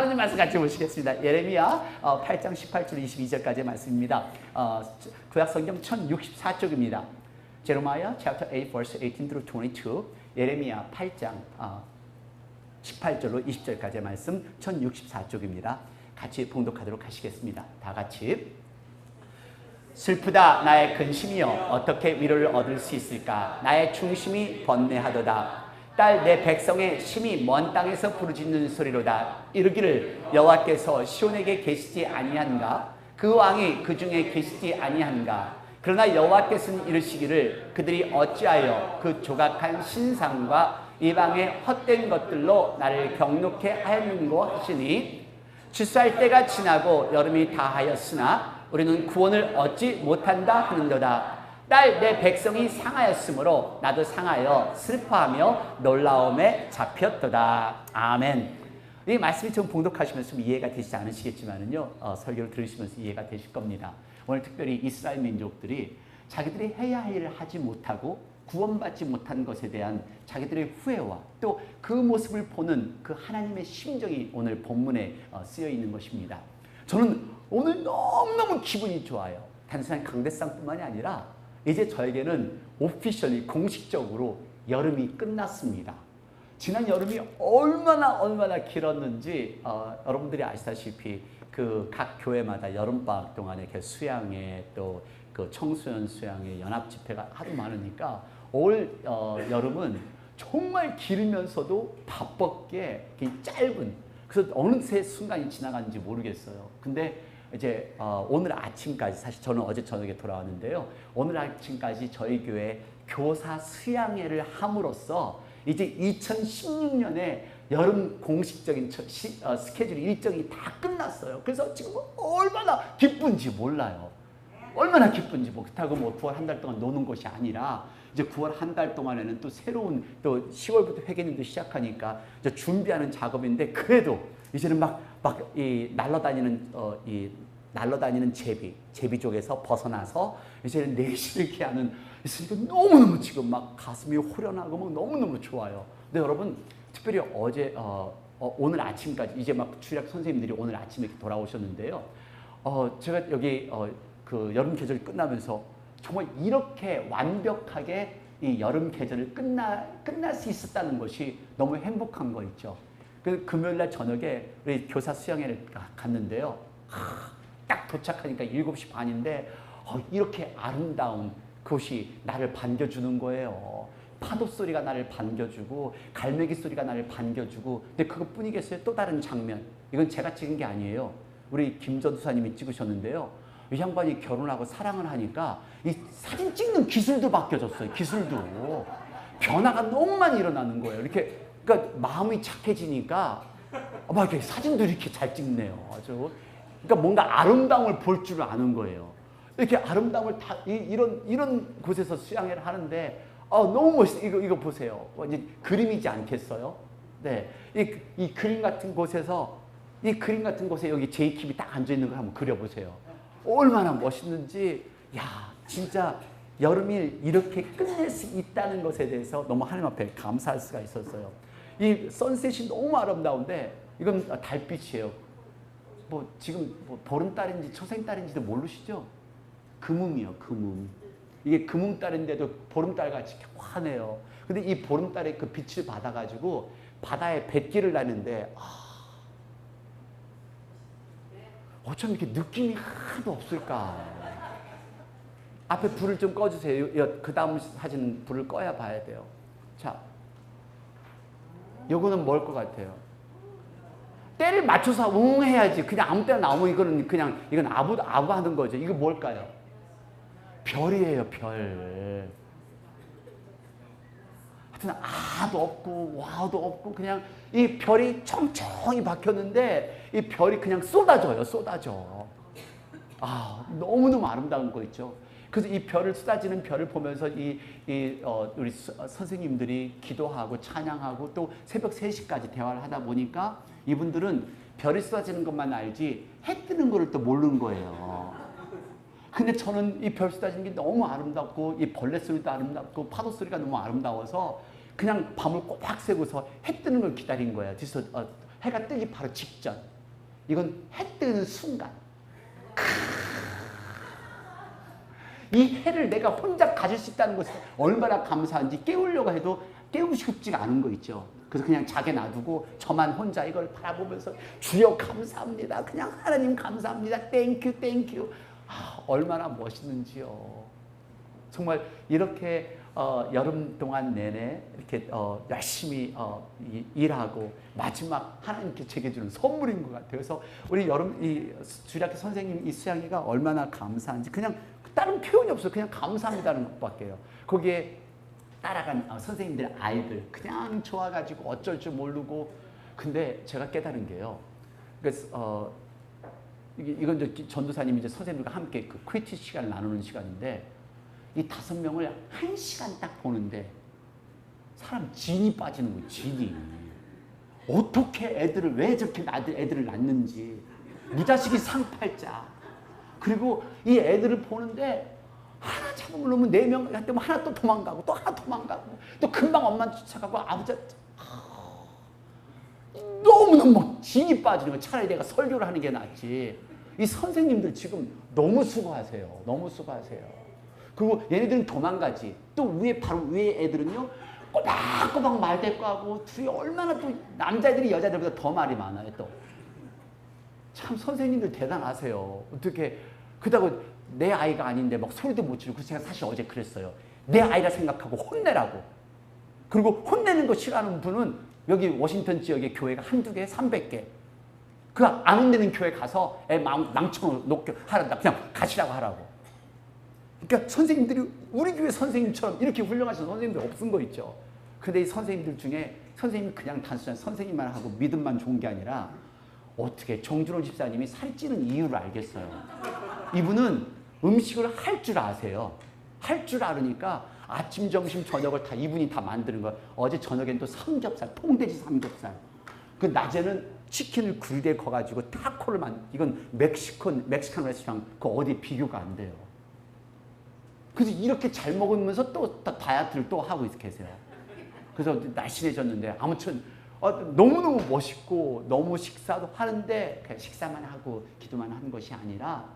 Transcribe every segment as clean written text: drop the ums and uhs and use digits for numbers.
하나님 말씀 같이 보시겠습니다. 예레미야 8장 18절 22절까지의 말씀입니다. 구약성경 1064쪽입니다. 제레미야 chapter 8 verse 18 through 22. 예레미야 8장 18절로 20절까지의 말씀 1064쪽입니다. 같이 봉독하도록 하시겠습니다. 다 같이. 슬프다 나의 근심이여 어떻게 위로를 얻을 수 있을까. 나의 중심이 번뇌하도다. 딸 내 백성의 심히 먼 땅에서 부르짖는 소리로다. 이르기를 여호와께서 시온에게 계시지 아니한가. 그 왕이 그 중에 계시지 아니한가. 그러나 여호와께서는 이르시기를 그들이 어찌하여 그 조각한 신상과 이방의 헛된 것들로 나를 경록해 하였는고 하시니. 추수할 때가 지나고 여름이 다하였으나 우리는 구원을 얻지 못한다 하는도다. 딸 내 백성이 상하였으므로 나도 상하여 슬퍼하며 놀라움에 잡혔도다. 아멘. 이 말씀이 좀 봉독하시면서 이해가 되시지 않으시겠지만은요, 설교를 들으시면서 이해가 되실 겁니다. 오늘 특별히 이스라엘 민족들이 자기들이 해야 할 일을 하지 못하고 구원받지 못한 것에 대한 자기들의 후회와 또 그 모습을 보는 그 하나님의 심정이 오늘 본문에 쓰여 있는 것입니다. 저는 오늘 너무너무 기분이 좋아요. 단순한 강대상뿐만이 아니라 이제 저에게는 오피셜리 공식적으로 여름이 끝났습니다. 지난 여름이 얼마나 길었는지 여러분들이 아시다시피 그 각 교회마다 여름방학 동안에 수양회 또 그 청소년 수양회 연합 집회가 하도 많으니까 올 여름은 정말 길면서도 바빴게 짧은, 그래서 어느새 순간이 지나갔는지 모르겠어요. 근데 이제 오늘 아침까지, 사실 저는 어제 저녁에 돌아왔는데요. 오늘 아침까지 저희 교회 교사 수양회를 함으로써 이제 2016년에 여름 공식적인 스케줄 일정이 다 끝났어요. 그래서 지금 얼마나 기쁜지 몰라요. 얼마나 기쁜지. 그렇다고 9월 한 달 동안 노는 것이 아니라 이제 9월 한 달 동안에는 또 새로운, 또 10월부터 회계년도 시작하니까 이제 준비하는 작업인데, 그래도 이제는 이 날라다니는 제비 쪽에서 벗어나서 이제는 내쉬게 하는, 있으니까 너무너무 지금 가슴이 후련하고 너무너무 좋아요. 근데 여러분, 특별히 어제 오늘 아침까지 이제 주일학 선생님들이 오늘 아침에 돌아오셨는데요. 제가 여기 그 여름 계절이 끝나면서 정말 이렇게 완벽하게 이 여름 계절을 끝날 수 있었다는 것이 너무 행복한 거 있죠. 그 금요일날 저녁에 우리 교사 수양회를 갔는데요. 딱 도착하니까 7시 반인데 이렇게 아름다운 곳이 나를 반겨주는 거예요. 파도 소리가 나를 반겨주고 갈매기 소리가 나를 반겨주고. 근데 그것뿐이겠어요? 또 다른 장면. 이건 제가 찍은 게 아니에요. 우리 김전도사님이 찍으셨는데요. 이 양반이 결혼하고 사랑을 하니까 이 사진 찍는 기술도 바뀌어졌어요. 기술도. 변화가 너무 많이 일어나는 거예요. 이렇게, 그러니까 마음이 착해지니까 이렇게 사진도 이렇게 잘 찍네요. 아주. 그러니까 뭔가 아름다움을 볼 줄 아는 거예요. 이렇게 아름다움을 다 이런 곳에서 수양회를 하는데 너무 멋있어요. 이거 보세요. 이제 그림이지 않겠어요? 네. 이 그림 같은 곳에서, 이 그림 같은 곳에 여기 제이킵이 딱 앉아 있는 걸 한번 그려보세요. 얼마나 멋있는지. 진짜 여름이 이렇게 끝낼 수 있다는 것에 대해서 너무 하나님 앞에 감사할 수가 있었어요. 이 선셋이 너무 아름다운데 이건 달빛이에요. 지금 보름달인지 초생달인지도 모르시죠? 금음이요, 금음. 이게 금음달인데도 보름달같이 환해요. 근데 이 보름달의 그 빛을 받아가지고 바다에 뱃길을 나는데 어쩜 이렇게 느낌이 하나도 없을까? 앞에 불을 좀 꺼주세요. 그 다음 사진 불을 꺼야 봐야 돼요. 자, 요거는 뭘 것 같아요? 때를 맞춰서 웅 해야지. 그냥 아무 때나 나오면 이건 아부 하는 거죠. 이거 뭘까요? 별이에요, 별. 하여튼 아도 없고 와도 없고 그냥 이 별이 청청이 박혔는데 이 별이 그냥 쏟아져요. 너무너무 아름다운 거 있죠. 그래서 이 별을, 쏟아지는 별을 보면서 우리 선생님들이 기도하고 찬양하고 또 새벽 3시까지 대화를 하다 보니까 이분들은 별이 쏟아지는 것만 알지 해 뜨는 거를 또 모르는 거예요. 근데 저는 이 별 쏟아지는 게 너무 아름답고 이 벌레 소리도 아름답고 파도 소리가 너무 아름다워서 그냥 밤을 꼬박 새고서 해 뜨는 걸 기다린 거예요. 해가 뜨기 바로 직전. 이건 해 뜨는 순간. 이 해를 내가 혼자 가질 수 있다는 것을 얼마나 감사한지 깨우려고 해도 깨우고 싶지가 않은 거 있죠. 그래서 그냥 자게 놔두고 저만 혼자 이걸 바라보면서 주여 감사합니다. 그냥 하나님 감사합니다. 땡큐 땡큐. 얼마나 멋있는지요. 정말 이렇게 여름 동안 내내 이렇게 열심히 일하고 마지막 하나님께 제게 주는 선물인 것 같아요. 그래서 우리 이 주일학교 선생님 이 수양이가 얼마나 감사한지 그냥 다른 표현이 없어요. 그냥 감사합니다는 것밖에요. 거기에 따라간 선생님들 아이들 그냥 좋아가지고 어쩔 줄 모르고. 근데 제가 깨달은 게요. 그래서 이건 이제 전도사님이 이제 선생님들과 함께 그 퀴티 시간을 나누는 시간인데 이 5명을 1시간 딱 보는데 사람 진이 빠지는 거예요. 진이. 어떻게 애들을 왜 저렇게 애들을 낳는지. 무자식이 상팔자. 그리고 이 애들을 보는데 하나 잡으면 놓으면 4명 할 때면 하나 또 도망가고 또 하나 도망가고 또 금방 엄마 쫓아가고 아버지 너무너무 막 진이 빠지는 거예요. 차라리 내가 설교를 하는 게 낫지. 이 선생님들 지금 너무 수고하세요. 너무 수고하세요. 그리고 얘네들은 도망가지. 또 바로 위에 애들은요 꼬박꼬박 말대꾸하고 둘이 얼마나 또 남자애들이 여자들보다 더 말이 많아요. 또 참 선생님들 대단하세요. 어떻게 그렇다고 내 아이가 아닌데 막 소리도 못 지르고. 제가 사실 어제 그랬어요. 내 아이라 생각하고 혼내라고. 그리고 혼내는 거 싫어하는 분은 여기 워싱턴 지역에 교회가 1~2개, 300개. 그 안 혼내는 교회 가서 애 망쳐놓게 하란다. 그냥 가시라고 하라고. 그러니까 선생님들이 우리 교회 선생님처럼 이렇게 훌륭하신 선생님들 없은 거 있죠. 근데 이 선생님들 중에 선생님이 그냥 단순한 선생님만 하고 믿음만 좋은 게 아니라 어떻게 정준호 집사님이 살이 찌는 이유를 알겠어요. 이분은 음식을 할 줄 아세요. 할 줄 알으니까 아침, 점심, 저녁을 다 이분이 다 만드는 거예요. 어제 저녁엔 또 삼겹살, 통돼지 삼겹살. 그 낮에는 치킨을 굴대 거가지고 타코를 이건 멕시칸 레스토랑 그 어디 비교가 안 돼요. 그래서 이렇게 잘 먹으면서 또 다이어트를 또 하고 계세요. 그래서 날씬해졌는데 아무튼 너무너무 멋있고 너무 식사도 하는데 그냥 식사만 하고 기도만 하는 것이 아니라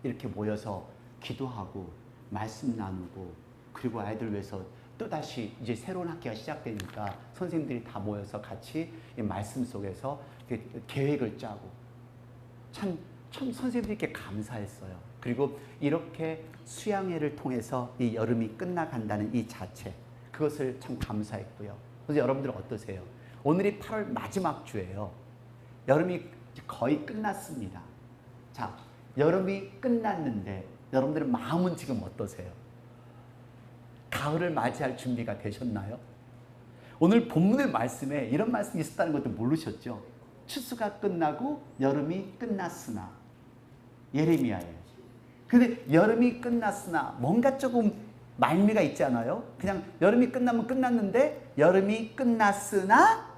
이렇게 모여서 기도하고 말씀 나누고 그리고 아이들 위해서 또다시 이제 새로운 학기가 시작되니까 선생님들이 다 모여서 같이 이 말씀 속에서 계획을 짜고 참 선생님들이 이렇게 감사했어요. 그리고 이렇게 수양회를 통해서 이 여름이 끝나간다는 이 자체 그것을 참 감사했고요. 그래서 여러분들 어떠세요? 오늘이 8월 마지막 주예요. 여름이 거의 끝났습니다. 자, 여름이 끝났는데 여러분들의 마음은 지금 어떠세요? 가을을 맞이할 준비가 되셨나요? 오늘 본문의 말씀에 이런 말씀이 있었다는 것도 모르셨죠? 추수가 끝나고 여름이 끝났으나. 예레미야예요. 근데 여름이 끝났으나 뭔가 조금 말미가 있잖아요. 그냥 여름이 끝나면 끝났는데 여름이 끝났으나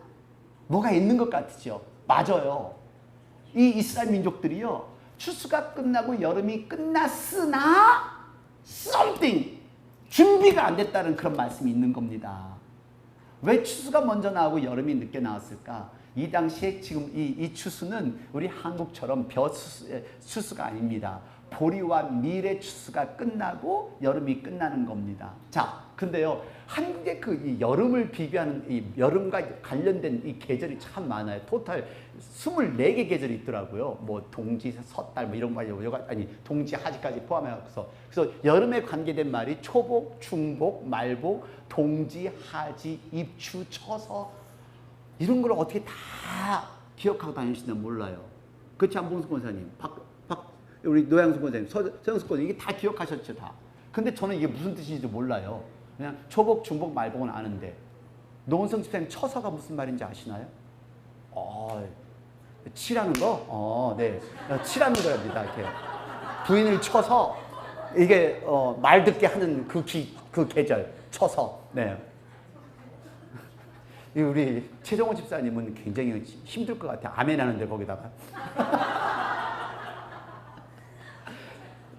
뭐가 있는 것 같죠. 맞아요. 이 이스라엘 민족들이요. 추수가 끝나고 여름이 끝났으나 something 준비가 안 됐다는 그런 말씀이 있는 겁니다. 왜 추수가 먼저 나오고 여름이 늦게 나왔을까? 이 당시에 지금 이 추수는 우리 한국처럼 추수가 아닙니다. 보리와 밀의 추수가 끝나고 여름이 끝나는 겁니다. 자, 근데요, 한국의 이 여름을 비교하는 이 여름과 관련된 이 계절이 참 많아요. 토탈 24개 계절이 있더라고요. 뭐 동지, 섣달 뭐 이런 거 아니 동지, 하지까지 포함해서. 그래서 여름에 관계된 말이 초복, 중복, 말복, 동지, 하지, 입추, 처서 이런 걸 어떻게 다 기억하고 다니시나 몰라요. 그렇지, 안봉수 권사님, 우리 노양수 권사님, 서영수 권사님 이게 다 기억하셨죠, 다. 근데 저는 이게 무슨 뜻인지 몰라요. 그냥 초복, 중복, 말복은 아는데 노은성 집사님 처서가 무슨 말인지 아시나요? 치라는 거? 네, 치라는 거랍니다. 이렇게 부인을 쳐서 이게 말 듣게 하는 그 계절 쳐서. 네. 우리 최정호 집사님은 굉장히 힘들 것 같아요. 아멘 하는데 거기다가.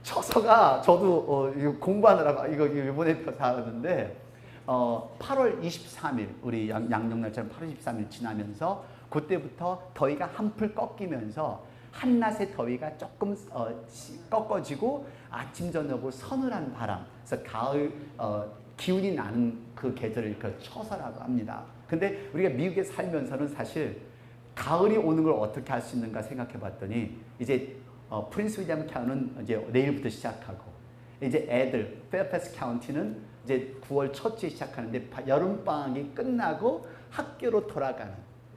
처서가 저도 공부하느라고 이거 이번에 사왔는데 8월 23일 우리 양력날짜는 8월 23일 지나면서 그때부터 더위가 한풀 꺾이면서 한낮의 더위가 조금 꺾어지고 아침 저녁으로 서늘한 바람, 그래서 가을 기운이 나는 그 계절을 그 처서라고 합니다. 근데 우리가 미국에 살면서는 사실 가을이 오는 걸 어떻게 할 수 있는가 생각해 봤더니 이제 프린스 윌리엄 카운티는 이제 내일부터 시작하고 이제 애들 페어팩스 카운티는 이제 9월 첫 주에 시작하는데 여름 방학이 끝나고 학교로 돌아가는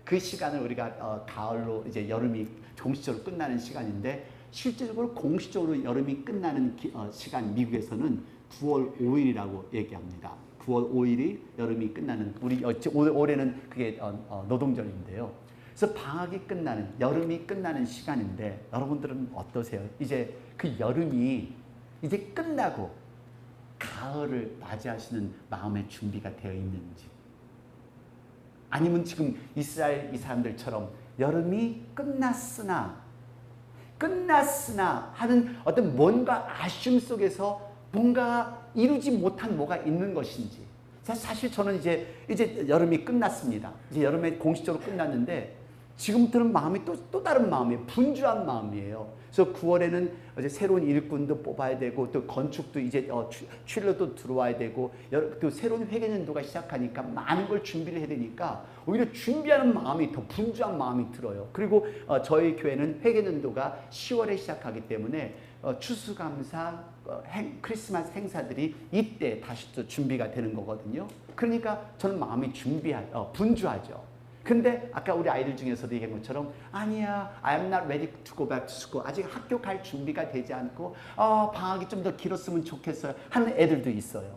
그 시간을 우리가 가을로 이제 여름이 공식적으로 끝나는 시간인데 실제적으로 공식적으로 여름이 끝나는 시간 미국에서는 9월 5일이라고 얘기합니다. 9월 5일이 여름이 끝나는 우리 올해는 그게 노동절인데요. 그래서 방학이 끝나는 여름이 끝나는 시간인데 여러분들은 어떠세요? 이제 그 여름이 이제 끝나고 가을을 맞이하시는 마음의 준비가 되어 있는지, 아니면 지금 이스라엘 이 사람들처럼 여름이 끝났으나 하는 어떤 뭔가 아쉬움 속에서 뭔가 이루지 못한 뭐가 있는 것인지. 사실 저는 이제 여름이 끝났습니다. 이제 여름에 공식적으로 끝났는데 지금부터는 마음이 또 다른 마음이에요. 분주한 마음이에요. 그래서 9월에는 이제 새로운 일꾼도 뽑아야 되고 또 건축도 이제 취로도 들어와야 되고 또 새로운 회계년도가 시작하니까 많은 걸 준비를 해야 되니까 오히려 준비하는 마음이 더 분주한 마음이 들어요. 그리고 저희 교회는 회계년도가 10월에 시작하기 때문에 추수감사, 크리스마스 행사들이 이때 다시 또 준비가 되는 거거든요. 그러니까 저는 마음이 분주하죠. 근데 아까 우리 아이들 중에서도 얘기한 것처럼 아니야, I am not ready to go back to school. 아직 학교 갈 준비가 되지 않고 방학이 좀 더 길었으면 좋겠어요 하는 애들도 있어요.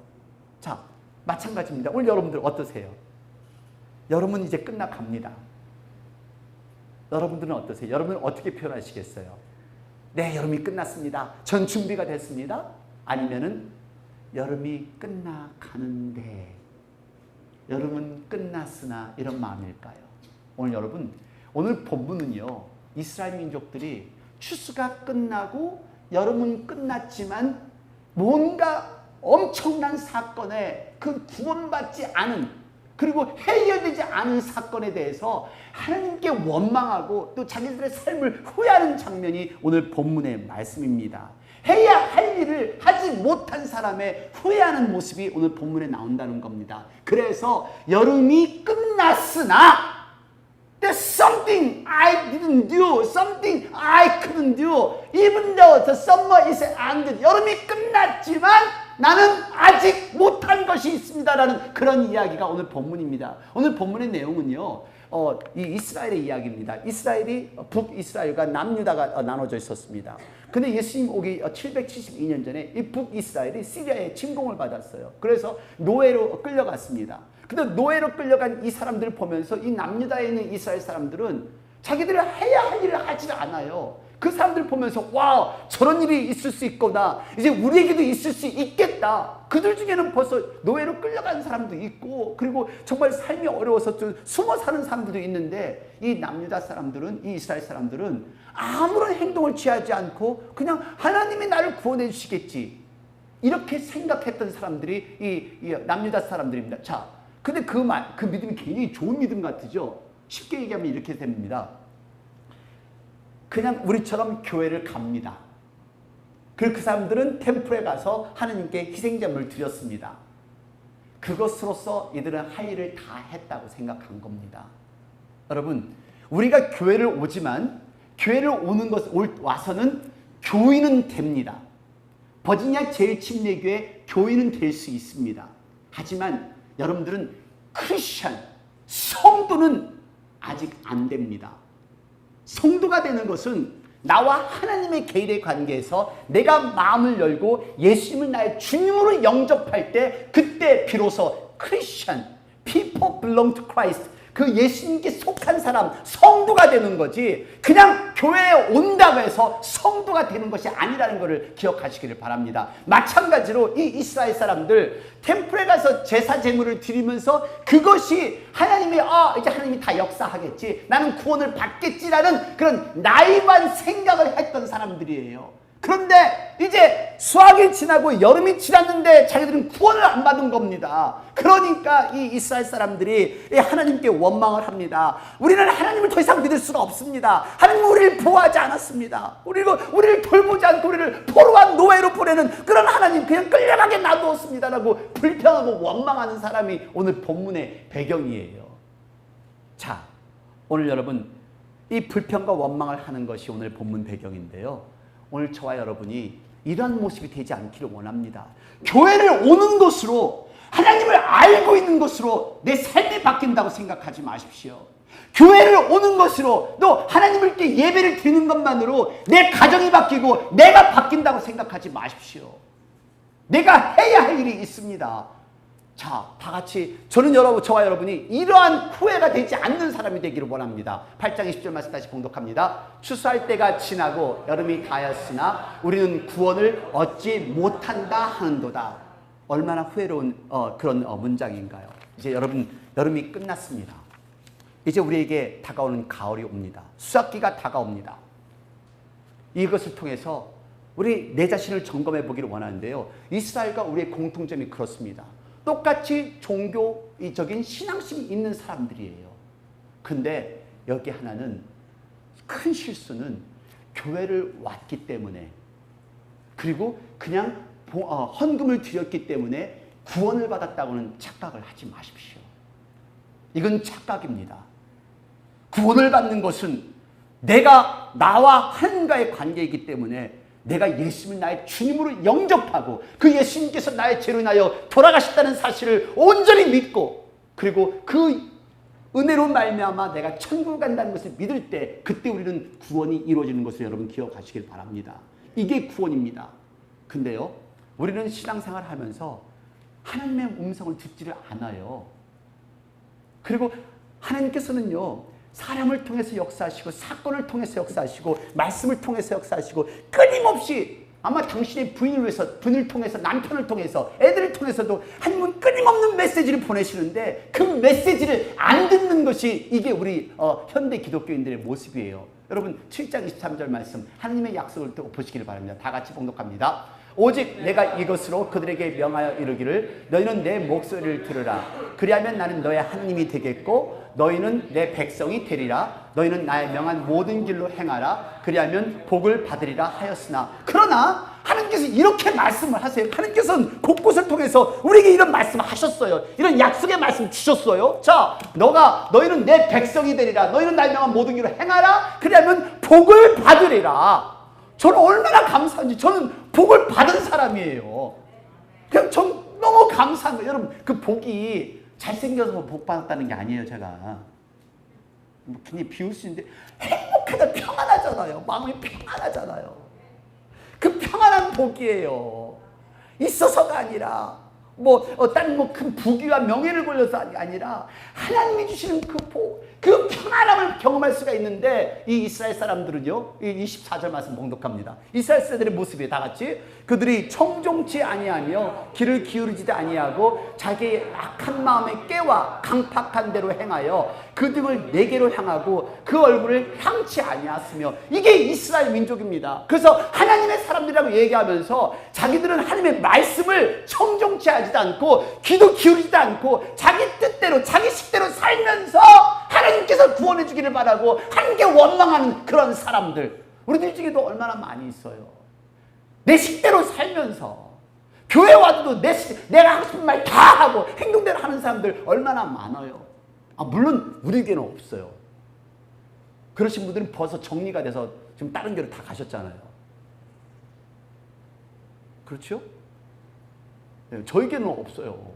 자, 마찬가지입니다. 오늘 여러분들 어떠세요? 여름은 이제 끝나갑니다. 여러분들은 어떠세요? 여러분은 어떻게 표현하시겠어요? 네, 여름이 끝났습니다. 전 준비가 됐습니다. 아니면은 여름이 끝나가는데 여름은 끝났으나 이런 마음일까요? 오늘 여러분, 오늘 본문은요, 이스라엘 민족들이 추수가 끝나고 여름은 끝났지만 뭔가 엄청난 사건에 그 구원받지 않은 그리고 해결되지 않은 사건에 대해서 하나님께 원망하고 또 자기들의 삶을 후회하는 장면이 오늘 본문의 말씀입니다. 해야 할 일을 하지 못한 사람의 후회하는 모습이 오늘 본문에 나온다는 겁니다. 그래서 여름이 끝났으나 There's something I didn't do, something I couldn't do, even though the summer is ended. 여름이 끝났지만 나는 아직 못한 것이 있습니다라는 그런 이야기가 오늘 본문입니다. 오늘 본문의 내용은요, 이 이스라엘의 이야기입니다. 이스라엘이 북이스라엘과 남유다가 나눠져 있었습니다. 근데 예수님 오기 772년 전에 이 북이스라엘이 시리아의 침공을 받았어요. 그래서 노예로 끌려갔습니다. 근데 노예로 끌려간 이 사람들을 보면서 이 남유다에 있는 이스라엘 사람들은 자기들이 해야 할 일을 하지 않아요. 그 사람들 보면서 와, 저런 일이 있을 수 있구나, 이제 우리에게도 있을 수 있겠다. 그들 중에는 벌써 노예로 끌려간 사람도 있고 그리고 정말 삶이 어려워서 좀 숨어 사는 사람들도 있는데 이 남유다 사람들은, 이 이스라엘 사람들은 아무런 행동을 취하지 않고 그냥 하나님이 나를 구원해 주시겠지 이렇게 생각했던 사람들이 이 남유다 사람들입니다. 자, 근데 그 믿음이 굉장히 좋은 믿음 같으죠. 쉽게 얘기하면 이렇게 됩니다. 그냥 우리처럼 교회를 갑니다. 그리고 그 사람들은 템플에 가서 하나님께 희생제물을 드렸습니다. 그것으로서 이들은 할 일을 다 했다고 생각한 겁니다. 여러분, 우리가 교회를 오지만 교회를 와서는 교인은 됩니다. 버지니아 제일침례교회 교인은 될 수 있습니다. 하지만 여러분들은 크리스천, 성도는 아직 안 됩니다. 성도가 되는 것은 나와 하나님의 개인의 관계에서 내가 마음을 열고 예수님을 나의 주님으로 영접할 때 그때 비로소 크리스천, people belong to Christ, 그 예수님께 속한 사람, 성도가 되는 거지 그냥 교회에 온다고 해서 성도가 되는 것이 아니라는 것을 기억하시기를 바랍니다. 마찬가지로 이 이스라엘 사람들 템플에 가서 제사 제물을 드리면서 그것이 하나님이 이제 하나님이 다 역사하겠지, 나는 구원을 받겠지라는 그런 나이반 생각을 했던 사람들이에요. 그런데 이제 수학이 지나고 여름이 지났는데 자기들은 구원을 안 받은 겁니다. 그러니까 이 이스라엘 사람들이 하나님께 원망을 합니다. 우리는 하나님을 더 이상 믿을 수가 없습니다. 하나님은 우리를 보호하지 않았습니다. 우리를 돌보지 않고 우리를 포로와 노예로 보내는 그런 하나님 그냥 끌려가게 놔두었습니다라고 불평하고 원망하는 사람이 오늘 본문의 배경이에요. 자, 오늘 여러분 이 불평과 원망을 하는 것이 오늘 본문 배경인데요. 오늘 저와 여러분이 이러한 모습이 되지 않기를 원합니다. 교회를 오는 것으로 하나님을 알고 있는 것으로 내 삶이 바뀐다고 생각하지 마십시오. 교회를 오는 것으로 또 하나님께 예배를 드리는 것만으로 내 가정이 바뀌고 내가 바뀐다고 생각하지 마십시오. 내가 해야 할 일이 있습니다. 자, 다 같이 저와 여러분이 이러한 후회가 되지 않는 사람이 되기를 원합니다. 8장 20절 말씀 다시 봉독합니다. 추수할 때가 지나고 여름이 다하였으나 우리는 구원을 얻지 못한다 하는도다. 얼마나 후회로운 그런 문장인가요? 이제 여름이 끝났습니다. 이제 우리에게 다가오는 가을이 옵니다. 수학기가 다가옵니다. 이것을 통해서 우리 내 자신을 점검해 보기를 원하는데요. 이스라엘과 우리의 공통점이 그렇습니다. 똑같이 종교적인 신앙심이 있는 사람들이에요. 근데 여기 하나는 큰 실수는 교회를 왔기 때문에 그리고 그냥 헌금을 드렸기 때문에 구원을 받았다고는 착각을 하지 마십시오. 이건 착각입니다. 구원을 받는 것은 나와 하나님과의 관계이기 때문에 내가 예수님을 나의 주님으로 영접하고 그 예수님께서 나의 죄로 인하여 돌아가셨다는 사실을 온전히 믿고 그리고 그 은혜로 말미암아 내가 천국 간다는 것을 믿을 때 그때 우리는 구원이 이루어지는 것을 여러분 기억하시길 바랍니다. 이게 구원입니다. 근데요, 우리는 신앙생활을 하면서 하나님의 음성을 듣지를 않아요. 그리고 하나님께서는요, 사람을 통해서 역사하시고 사건을 통해서 역사하시고 말씀을 통해서 역사하시고 끊임없이 아마 당신의 부인을 통해서 남편을 통해서 애들을 통해서도 하나님은 끊임없는 메시지를 보내시는데 그 메시지를 안 듣는 것이 이게 우리 현대 기독교인들의 모습이에요. 여러분 7장 23절 말씀 하나님의 약속을 또 보시기를 바랍니다. 다 같이 봉독합니다. 오직 내가 이것으로 그들에게 명하여 이르기를 너희는 내 목소리를 들으라. 그리하면 나는 너의 하나님이 되겠고 너희는 내 백성이 되리라. 너희는 나의 명한 모든 길로 행하라. 그리하면 복을 받으리라 하였으나 그러나 하나님께서 이렇게 말씀을 하세요. 하나님께서는 곳곳을 통해서 우리에게 이런 말씀을 하셨어요. 이런 약속의 말씀 주셨어요. 자, 너희는 내 백성이 되리라. 너희는 나의 명한 모든 길로 행하라. 그리하면 복을 받으리라. 저는 얼마나 감사한지. 저는 복을 받은 사람이에요. 그냥 전 너무 감사한 거예요. 여러분, 그 복이 잘생겨서 복 받았다는 게 아니에요, 제가. 굉장히 비울 수 있는데 행복하다, 평안하잖아요. 마음이 평안하잖아요. 그 평안한 복이에요. 있어서가 아니라 다른 큰 부귀와 명예를 걸려서 아니라 하나님이 주시는 그 복, 그 평안함을 경험할 수가 있는데 이 이스라엘 사람들은요, 이 24절 말씀 봉독합니다. 이스라엘 사람들의 모습이 다 같이 그들이 청종치 아니하며 귀를 기울이지도 아니하고 자기의 악한 마음에 깨와 강팍한 대로 행하여 그 등을 내게로 향하고 그 얼굴을 향치 아니하였으며 이게 이스라엘 민족입니다. 그래서 하나님의 사람들이라고 얘기하면서 자기들은 하나님의 말씀을 청종치 하지도 않고 귀도 기울이지도 않고 자기 뜻대로 자기 식대로 살면서 하나님께서 구원해 주기를 바라고 하나님께 원망하는 그런 사람들 우리들 중에도 얼마나 많이 있어요. 내 식대로 살면서 교회 와도 내가 하고 싶은 말 다 하고 행동대로 하는 사람들 얼마나 많아요. 물론 우리에게는 없어요. 그러신 분들은 벌써 정리가 돼서 지금 다른 교회로 다 가셨잖아요. 그렇죠? 네, 저에게는 없어요.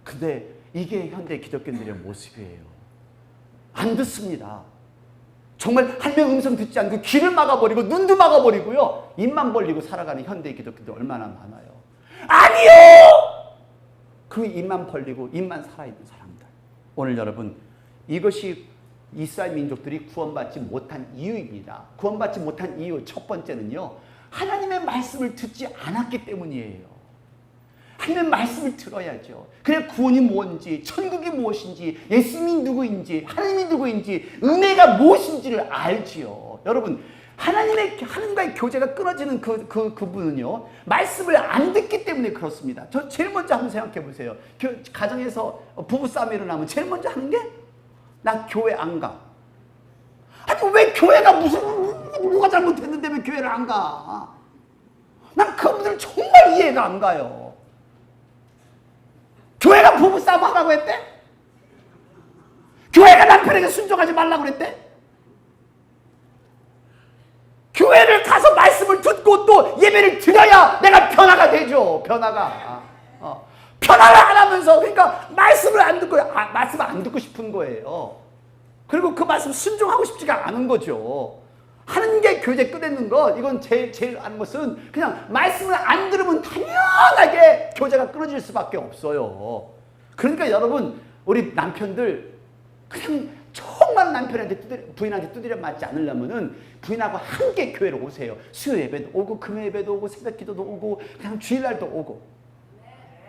근데 이게 현대 기독교인들의 모습이에요. 안 듣습니다. 정말 하나님의 음성 듣지 않고 귀를 막아버리고 눈도 막아버리고요. 입만 벌리고 살아가는 현대 기독교인들 얼마나 많아요. 아니요! 그 입만 벌리고 입만 살아있는 사람들. 오늘 여러분, 이것이 이스라엘 민족들이 구원받지 못한 이유입니다. 구원받지 못한 이유 첫 번째는요, 하나님의 말씀을 듣지 않았기 때문이에요. 하나님의 말씀을 들어야죠. 그래 구원이 뭔지, 천국이 무엇인지, 예수님이 누구인지, 하나님이 누구인지, 은혜가 무엇인지를 알지요. 여러분, 하나님과의 교제가 끊어지는 그분은요, 말씀을 안 듣기 때문에 그렇습니다. 저 제일 먼저 한번 생각해 보세요. 가정에서 부부싸움이 일어나면 제일 먼저 하는 게, 나 교회 안 가. 아니, 왜 교회가 뭐가 잘못했는데 왜 교회를 안 가? 난 그분들 정말 이해가 안 가요. 교회가 부부싸움 하라고 했대? 교회가 남편에게 순종하지 말라고 그랬대? 교회를 가서 말씀을 듣고 또 예배를 드려야 내가 변화가 되죠. 변화가. 변화를 안 하면서, 그러니까 말씀을 안 듣고, 말씀을 안 듣고 싶은 거예요. 그리고 그 말씀 순종하고 싶지가 않은 거죠. 하나님께 교제 끊는 것, 이건 제일 아는 것은 그냥 말씀을 안 들으면 당연하게 교제가 끊어질 수밖에 없어요. 그러니까 여러분, 우리 남편들 그냥 정말 남편한테 부인한테 두드려 맞지 않으려면은 부인하고 함께 교회로 오세요. 수요 예배도 오고, 금요 예배도 오고, 새벽 기도도 오고, 그냥 주일날도 오고.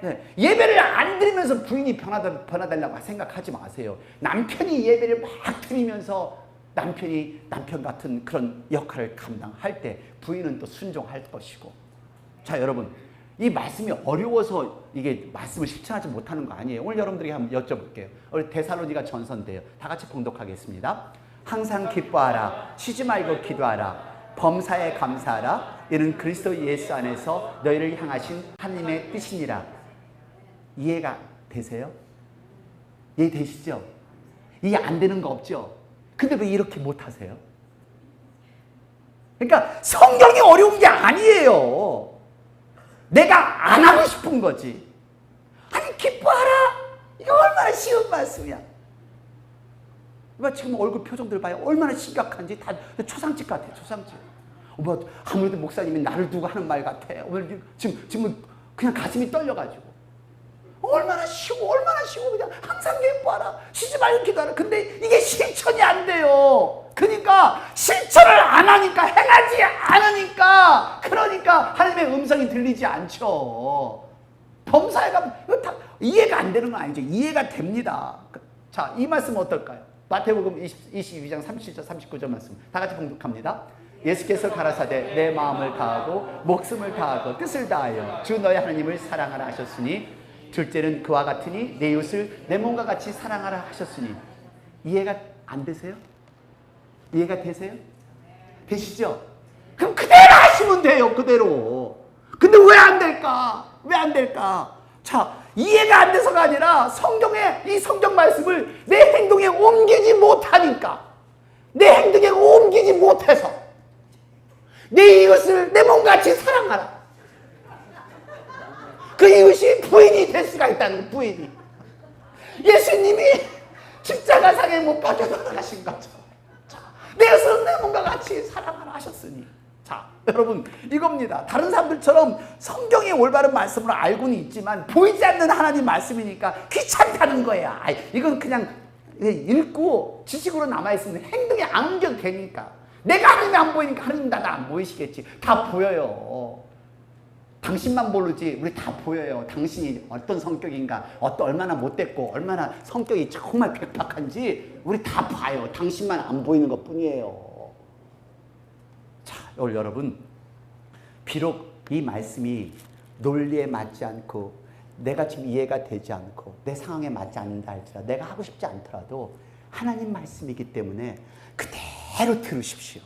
네. 예배를 안 드리면서 부인이 변화되려고 생각하지 마세요. 남편이 예배를 막 드리면서 남편이 남편 같은 그런 역할을 감당할 때 부인은 또 순종할 것이고. 자, 여러분, 이 말씀이 어려워서 이게 말씀을 실천하지 못하는 거 아니에요. 오늘 여러분들에게 한번 여쭤볼게요. 우리 데살로니가 전서인데요. 다 같이 봉독하겠습니다. 항상 기뻐하라. 쉬지 말고 기도하라. 범사에 감사하라. 이는 그리스도 예수 안에서 너희를 향하신 하나님의 뜻이니라. 이해가 되세요? 이해되시죠? 이해 안 되는 거 없죠? 근데 왜 이렇게 못하세요? 그러니까 성경이 어려운 게 아니에요. 내가 안 하고 싶은 거지. 아니, 기뻐하라. 이거 얼마나 쉬운 말씀이야. 지금 얼굴 표정들 봐요. 얼마나 심각한지. 다 초상집 같아, 초상집. 아무래도 목사님이 나를 두고 하는 말 같아. 오늘 지금 그냥 가슴이 떨려가지고. 얼마나 쉬워, 그냥 항상 기뻐하라. 쉬지 말고 기도하라. 근데 이게 실천이 안 돼요. 그러니까 실천을 안 하니까, 행하지 않으니까, 그러니까 하나님의 음성이 들리지 않죠. 범사에가 이해가 안 되는 건 아니죠. 이해가 됩니다. 자, 이 말씀 어떨까요? 마태복음 22장 37절 39절 말씀 다 같이 봉독합니다. 예수께서 가라사대 내 마음을 다하고 목숨을 다하고 뜻을 다하여 주 너의 하나님을 사랑하라 하셨으니 둘째는 그와 같으니 내 이웃을 내 몸과 같이 사랑하라 하셨으니. 이해가 안 되세요? 이해가 되세요? 되시죠? 그럼 그대로 하시면 돼요. 그대로. 근데 왜 안 될까? 왜 안 될까? 자, 이해가 안 돼서가 아니라 이 성경 말씀을 내 행동에 옮기지 못하니까, 내 행동에 옮기지 못해서 내 이웃을 내 몸같이 사랑하라. 그 이웃이 부인이 될 수가 있다는 거예요. 부인이. 예수님이 십자가상에 못 박혀 돌아가신 거죠. 내 이웃을 내 몸과 같이 사랑하라 하셨으니. 자, 여러분, 이겁니다. 다른 사람들처럼 성경의 올바른 말씀을 알고는 있지만 보이지 않는 하나님 말씀이니까 귀찮다는 거야. 이건 그냥 읽고 지식으로 남아있으면 행동에 안 옮겨되니까. 내가 하나님이 안 보이니까 하나님 나도 안 보이시겠지. 다 보여요. 당신만 모르지 우리 다 보여요. 당신이 어떤 성격인가, 얼마나 못됐고 얼마나 성격이 정말 백박한지 우리 다 봐요. 당신만 안 보이는 것뿐이에요. 자, 오늘 여러분, 비록 이 말씀이 논리에 맞지 않고 내가 지금 이해가 되지 않고 내 상황에 맞지 않는다 할지라도, 내가 하고 싶지 않더라도 하나님 말씀이기 때문에 그대로 들으십시오.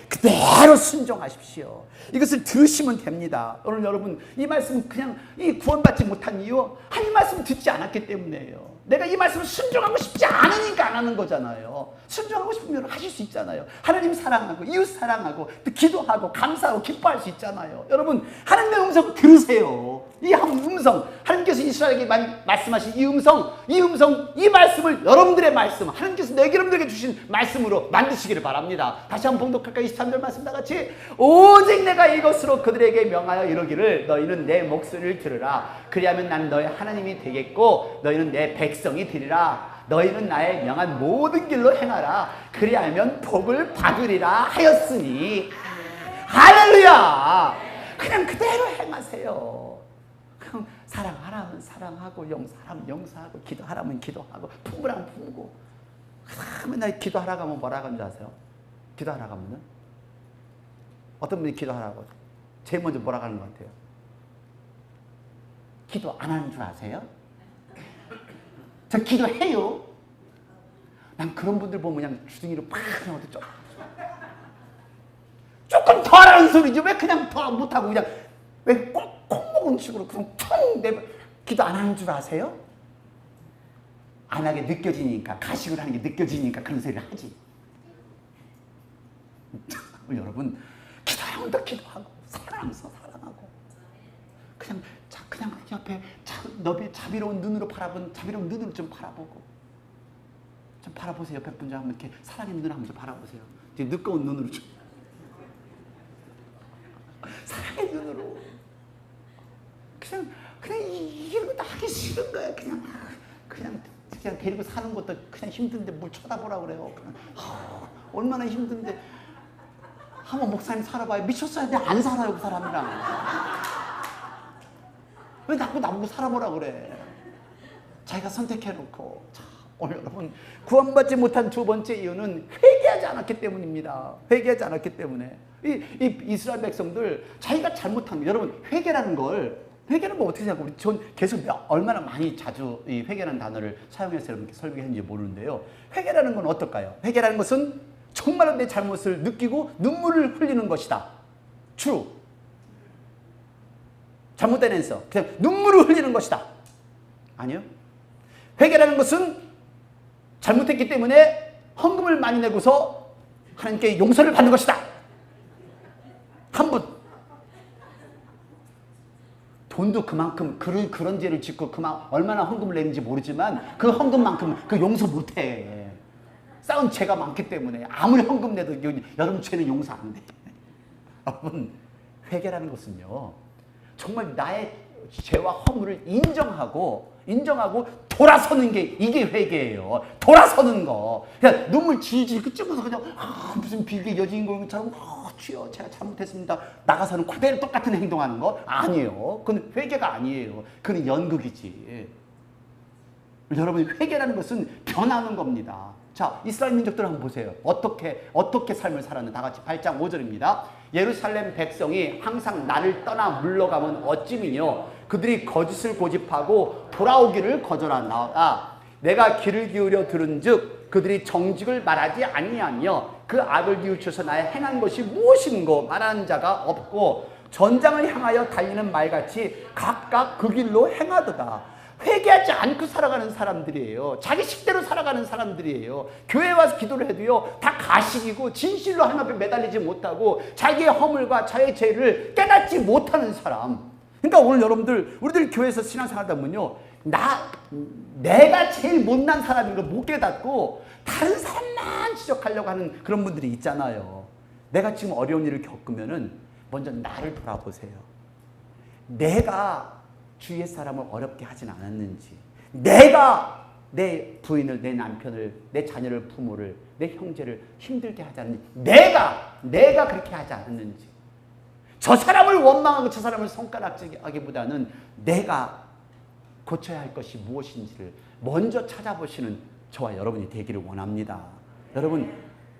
그대로 순종하십시오. 이것을 들으시면 됩니다. 오늘 여러분, 이 말씀은 그냥 구원받지 못한 이유, 하나님 말씀 듣지 않았기 때문이에요. 내가 이 말씀을 순종하고 싶지 않으니까 안 하는 거잖아요. 순종하고 싶으면 하실 수 있잖아요. 하나님 사랑하고 이웃 사랑하고 또 기도하고 감사하고 기뻐할 수 있잖아요. 여러분, 하나님의 음성 들으세요. 이 음성, 하나님께서 이스라엘에게 말씀하신 이 음성, 이 말씀을 여러분들의 말씀, 하나님께서 여러분들에게 주신 말씀으로 만드시기를 바랍니다. 다시 한번 봉독할까요? 23절 말씀 다 같이. 오직 내가 이것으로 그들에게 명하여 이르기를 너희는 내 목소리를 들으라. 그리하면 나는 너희 하나님이 되겠고 너희는 내 백성이 되리라. 너희는 나의 명한 모든 길로 행하라. 그리하면 복을 받으리라 하였으니. 할렐루야. 그냥 그대로 행하세요. 그럼 사랑하라면 사랑하고, 용서하라면 용서하고, 기도하라면 기도하고, 품으라면 품고. 맨날 기도하라고 하면 뭐라고 하는 줄 아세요? 기도하라고 하면은 어떤 분이 기도하라고 제일 먼저 뭐라고 하는 것 같아요? 기도 안 하는 줄 아세요? 저 기도해요. 난 그런 분들 보면 그냥 주둥이로 팍 그냥 어떻게 조금 더 하라는 소리지. 왜 그냥 더 못하고 그냥 왜 꼭 먹은 식으로 그냥 퉁 내버 기도 안 하는 줄 아세요? 안 하게 느껴지니까, 가식을 하는 게 느껴지니까 그런 소리를 하지. 여러분, 기도하면 더 기도하고 사랑하면서 사랑하고 그냥 옆에 너의 자비로운 눈으로 바라본 자비로운 눈으로 좀 바라보고 좀 바라보세요. 옆에 분자 한번 이렇게 사랑의 눈을 한번 좀 바라보세요. 이제 느꺼운 눈으로 좀 사랑의 눈으로 그냥 이런 거 하기 싫은 거야. 그냥 데리고 사는 것도 그냥 힘든데 뭘 쳐다보라 그래요. 얼마나 힘든데. 한번 목사님 살아봐요. 미쳤어야 돼. 안 살아요, 그 사람이랑. 왜 자꾸 나보고 살아보라 그래. 자기가 선택해놓고. 자, 오늘 여러분 구원받지 못한 두 번째 이유는 회개하지 않았기 때문입니다. 회개하지 않았기 때문에. 이 이스라엘 백성들 자기가 잘못한 거. 여러분 회개라는 거 어떻게 생각하고 전 계속 얼마나 많이 자주 이 회개라는 단어를 사용해서 여러분께 설교했는지 모르는데요. 회개라는 건 어떨까요? 회개라는 것은 정말로 내 잘못을 느끼고 눈물을 흘리는 것이다. true. 잘못된 answer. 그냥 눈물을 흘리는 것이다. 아니요. 회개라는 것은 잘못했기 때문에 헌금을 많이 내고서 하나님께 용서를 받는 것이다. 한 분. 돈도 그만큼 그런 죄를 짓고 얼마나 헌금을 내는지 모르지만 그 헌금만큼 그 용서 못해. 쌓은 죄가 많기 때문에 아무리 헌금 내도 여러분 죄는 용서 안 돼. 여러분 회개라는 것은요 정말 나의 죄와 허물을 인정하고 돌아서는 게 이게 회개예요. 돌아서는 거. 그냥 눈물 질질 끄집어서 그냥 무슨 비계 여주인공처럼 주여 제가 잘못했습니다. 나가서는 그대로 똑같은 행동하는 거 아니에요. 그건 회개가 아니에요. 그건 연극이지. 여러분 회개라는 것은 변하는 겁니다. 자, 이스라엘 민족들 한번 보세요. 어떻게 삶을 살았는지 다 같이 8장 5절입니다. 예루살렘 백성이 항상 나를 떠나 물러가면 어찌미뇨 그들이 거짓을 고집하고 돌아오기를 거절하나 내가 귀를 기울여 들은즉 그들이 정직을 말하지 아니하며 그 악을 뉘우쳐서 나의 행한 것이 무엇인고 말하는 자가 없고 전장을 향하여 달리는 말같이 각각 그 길로 행하도다. 회개하지 않고 살아가는 사람들이에요. 자기 식대로 살아가는 사람들이에요. 교회 와서 기도를 해도요 다 가식이고 진실로 하나님 앞에 매달리지 못하고 자기의 허물과 자기의 죄를 깨닫지 못하는 사람. 그러니까 오늘 여러분들 우리들 교회에서 신앙생활 하다 보면요 내가 제일 못난 사람인 걸 못 깨닫고 다른 사람만 지적하려고 하는 그런 분들이 있잖아요. 내가 지금 어려운 일을 겪으면은 먼저 나를 돌아보세요. 내가 주위의 사람을 어렵게 하진 않았는지, 내가 내 부인을, 내 남편을, 내 자녀를, 부모를, 내 형제를 힘들게 하지 않는지, 내가 그렇게 하지 않았는지, 저 사람을 원망하고 저 사람을 손가락질하기보다는 내가 고쳐야 할 것이 무엇인지를 먼저 찾아보시는 저와 여러분이 되기를 원합니다. 여러분,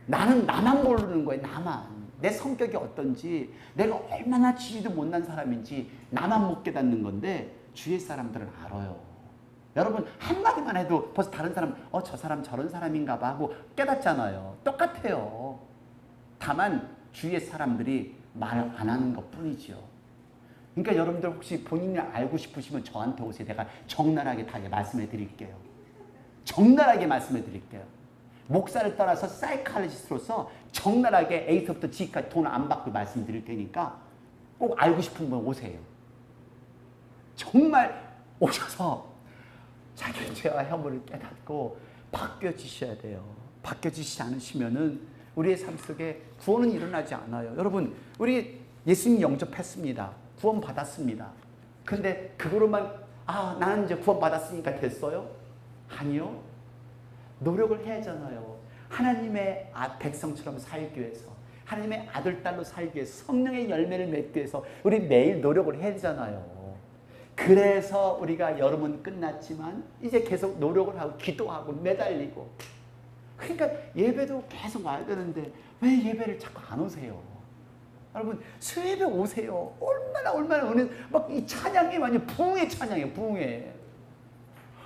나는 나만 모르는 거예요. 나만. 내 성격이 어떤지, 내가 얼마나 지지도 못난 사람인지 나만 못 깨닫는 건데 주위의 사람들은 알아요. 여러분 한마디만 해도 벌써 다른 사람 저 사람 저런 사람인가 봐 하고 깨닫잖아요. 똑같아요. 다만 주위의 사람들이 말 안 하는 것뿐이죠. 그러니까 여러분들 혹시 본인이 알고 싶으시면 저한테 오세요. 내가 적나라하게 다 말씀해 드릴게요. 적나라하게 말씀해 드릴게요. 목사를 떠나서 사이칼리스트로서 적나라하게 A부터 G까지 돈 안 받고 말씀드릴 테니까 꼭 알고 싶은 분 오세요. 정말 오셔서 자기 죄와 허물을 깨닫고 바뀌어지셔야 돼요. 바뀌어지시지 않으시면은 우리의 삶 속에 구원은 일어나지 않아요. 여러분, 우리 예수님 영접했습니다. 구원 받았습니다. 근데 그거로만 나는 이제 구원 받았으니까 됐어요? 아니요. 노력을 해야 하잖아요. 하나님의 백성처럼 살기 위해서, 하나님의 아들, 딸로 살기 위해서, 성령의 열매를 맺기 위해서 우리 매일 노력을 해야 되잖아요. 그래서 우리가 여름은 끝났지만 이제 계속 노력을 하고 기도하고 매달리고, 그러니까 예배도 계속 와야 되는데 왜 예배를 자꾸 안 오세요? 여러분 수요일에 오세요. 얼마나 은혜, 막 이 찬양이 완전 부흥의 찬양이에요. 부흥의.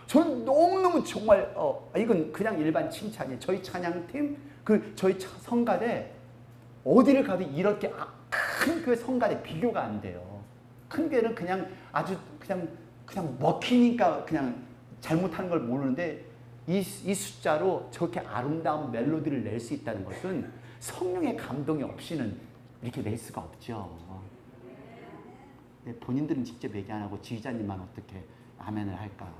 저는 너무너무 정말 이건 그냥 일반 칭찬이에요. 저희 찬양팀, 저희 성가대 어디를 가도 이렇게 큰 교회 성가대 비교가 안 돼요. 큰 교회는 그냥 아주 그냥 먹히니까 그냥 잘못하는 걸 모르는데 이 숫자로 저렇게 아름다운 멜로디를 낼 수 있다는 것은 성령의 감동이 없이는 이렇게 낼 수가 없죠. 본인들은 직접 얘기 안 하고 지휘자님만 어떻게 아멘을 할까?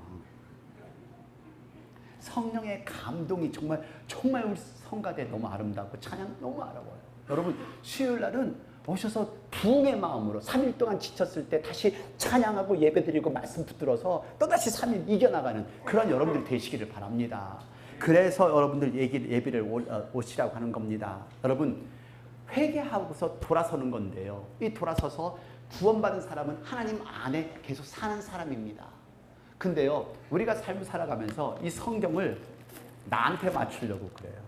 성령의 감동이 정말 우리 성가대 너무 아름답고 찬양 너무 아름다워요. 여러분 수요일 날은 오셔서 부흥의 마음으로 3일 동안 지쳤을 때 다시 찬양하고 예배드리고 말씀 붙들어서 또다시 3일 이겨나가는 그런 여러분들이 되시기를 바랍니다. 그래서 여러분들 예배를 오시라고 하는 겁니다. 여러분 회개하고서 돌아서는 건데요. 이 돌아서서 구원받은 사람은 하나님 안에 계속 사는 사람입니다. 근데요, 우리가 삶을 살아가면서 이 성경을 나한테 맞추려고 그래요.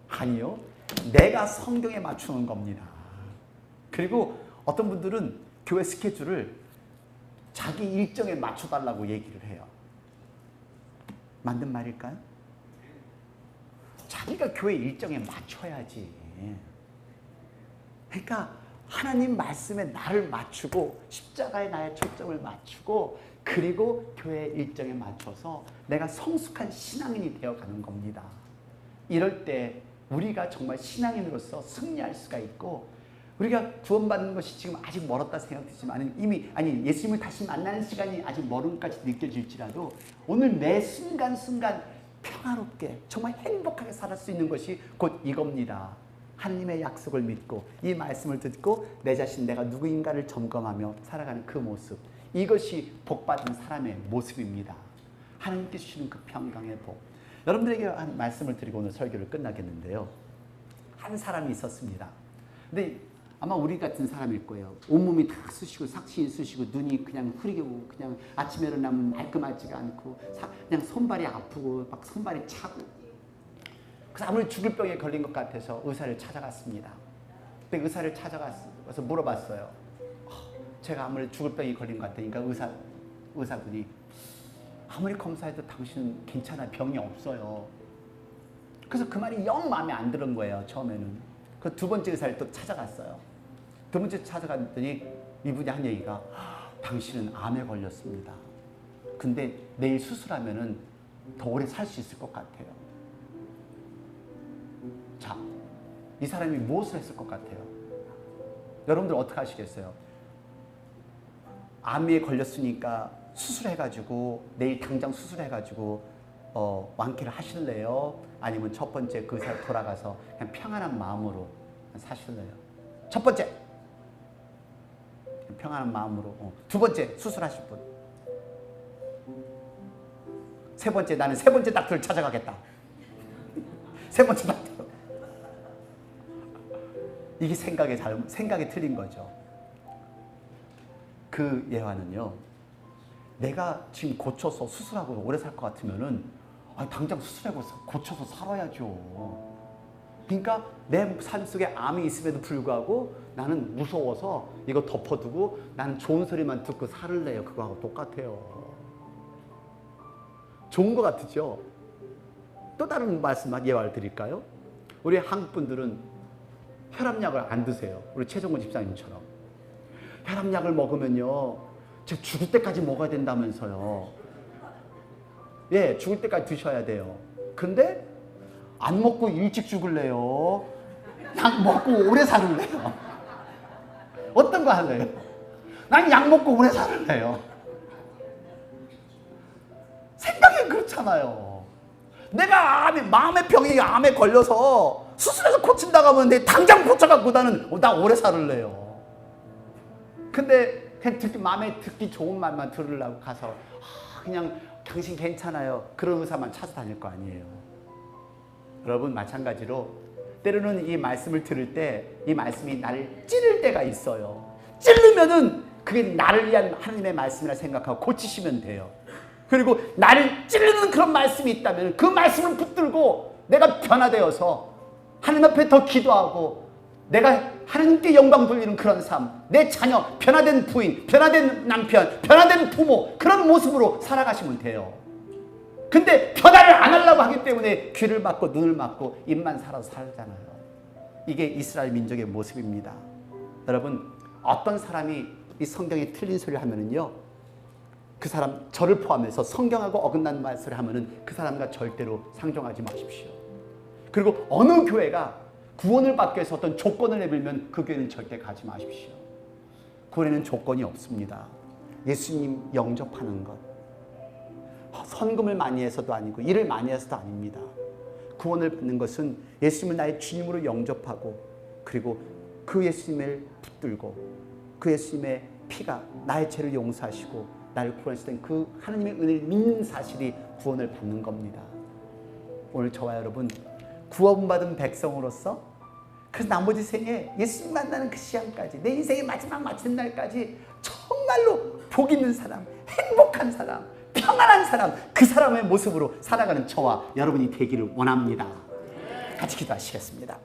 아니요, 내가 성경에 맞추는 겁니다. 그리고 어떤 분들은 교회 스케줄을 자기 일정에 맞춰달라고 얘기를 해요. 맞는 말일까요? 자기가 교회 일정에 맞춰야지. 그러니까 하나님 말씀에 나를 맞추고 십자가에 나의 초점을 맞추고 그리고 교회 일정에 맞춰서 내가 성숙한 신앙인이 되어가는 겁니다. 이럴 때 우리가 정말 신앙인으로서 승리할 수가 있고 우리가 구원받는 것이 지금 아직 멀었다 생각되지만 예수님을 다시 만나는 시간이 아직 멀음까지 느껴질지라도 오늘 매 순간순간 평화롭게 정말 행복하게 살 수 있는 것이 곧 이겁니다. 하나님의 약속을 믿고 이 말씀을 듣고 내 자신 내가 누구인가를 점검하며 살아가는 그 모습, 이것이 복받은 사람의 모습입니다. 하나님께 주시는 그 평강의 복. 여러분들에게 한 말씀을 드리고 오늘 설교를 끝나겠는데요. 한 사람이 있었습니다. 근데 아마 우리 같은 사람일 거예요. 온몸이 다 쑤시고 삭신이 쑤시고 눈이 그냥 흐리고 그냥 아침에 일어나면 말끔하지가 않고 그냥 손발이 아프고 막 손발이 차고 그래서 아무리 죽을 병에 걸린 것 같아서 의사를 찾아갔습니다. 근데 의사를 찾아가서 물어봤어요. 제가 아무리 죽을 병이 걸린 것 같으니까 의사분이 아무리 검사해도 당신은 괜찮아, 병이 없어요. 그래서 그 말이 영 마음에 안 드는 거예요, 처음에는. 그 두 번째 의사를 또 찾아갔어요. 두 번째 찾아갔더니 이분이 한 얘기가 당신은 암에 걸렸습니다. 근데 내일 수술하면은 더 오래 살 수 있을 것 같아요. 자, 이 사람이 무엇을 했을 것 같아요? 여러분들 어떻게 하시겠어요? 암에 걸렸으니까 수술해가지고 내일 당장 수술해가지고 완쾌를 하실래요? 아니면 첫 번째 그 의사로 돌아가서 그냥 평안한 마음으로 사실래요? 첫 번째 평안한 마음으로. 두 번째 수술하실 분. 세 번째 나는 세 번째 닥터를 찾아가겠다. 세 번째 닥터. 이게 생각이 틀린 거죠. 그 예화는요, 내가 지금 고쳐서 수술하고 오래 살 것 같으면은 당장 수술하고 고쳐서 살아야죠. 그러니까 내 삶 속에 암이 있음에도 불구하고 나는 무서워서 이거 덮어두고 나는 좋은 소리만 듣고 살을래요. 그거하고 똑같아요. 좋은 것 같으죠? 또 다른 말씀 예화를 드릴까요? 우리 한국 분들은 혈압약을 안 드세요. 우리 최종근 집사님처럼. 혈압약을 먹으면요, 제가 죽을 때까지 먹어야 된다면서요. 예, 죽을 때까지 드셔야 돼요. 근데 안 먹고 일찍 죽을래요? 약 먹고 오래 살을래요? 어떤 거 할래요? 난 약 먹고 오래 살을래요. 생각이 그렇잖아요. 내가 마음의 병이 암에 걸려서 수술해서 고친다고 하면 내 당장 고쳐갖고 나 오래 살을래요. 근데 그냥 마음에 듣기 좋은 말만 들으려고 가서 그냥 당신 괜찮아요. 그런 의사만 찾아다닐 거 아니에요. 여러분 마찬가지로 때로는 이 말씀을 들을 때 이 말씀이 나를 찌를 때가 있어요. 찌르면은 그게 나를 위한 하나님의 말씀이라 생각하고 고치시면 돼요. 그리고 나를 찌르는 그런 말씀이 있다면 그 말씀을 붙들고 내가 변화되어서 하나님 앞에 더 기도하고 내가 하나님께 영광 돌리는 그런 삶, 내 자녀, 변화된 부인, 변화된 남편, 변화된 부모, 그런 모습으로 살아가시면 돼요. 근데 변화를 안 하려고 하기 때문에 귀를 막고 눈을 막고 입만 살아서 살잖아요. 이게 이스라엘 민족의 모습입니다. 여러분, 어떤 사람이 이 성경에 틀린 소리를 하면은요, 그 사람, 저를 포함해서 성경하고 어긋난 말소리 하면은 그 사람과 절대로 상종하지 마십시오. 그리고 어느 교회가 구원을 받기 위해서 어떤 조건을 내밀면 그 교회는 절대 가지 마십시오. 구원에는 조건이 없습니다. 예수님 영접하는 것, 선금을 많이 해서도 아니고 일을 많이 해서도 아닙니다. 구원을 받는 것은 예수님을 나의 주님으로 영접하고, 그리고 그 예수님을 붙들고 그 예수님의 피가 나의 죄를 용서하시고 나를 구원하시던 그 하나님의 은혜를 믿는 사실이 구원을 받는 겁니다. 오늘 저와 여러분, 구원받은 백성으로서 그 나머지 생에 예수님 만나는 그 시간까지, 내 인생의 마지막 마치는 날까지 정말로 복 있는 사람, 행복한 사람, 평안한 사람, 그 사람의 모습으로 살아가는 저와 여러분이 되기를 원합니다. 같이 기도하시겠습니다.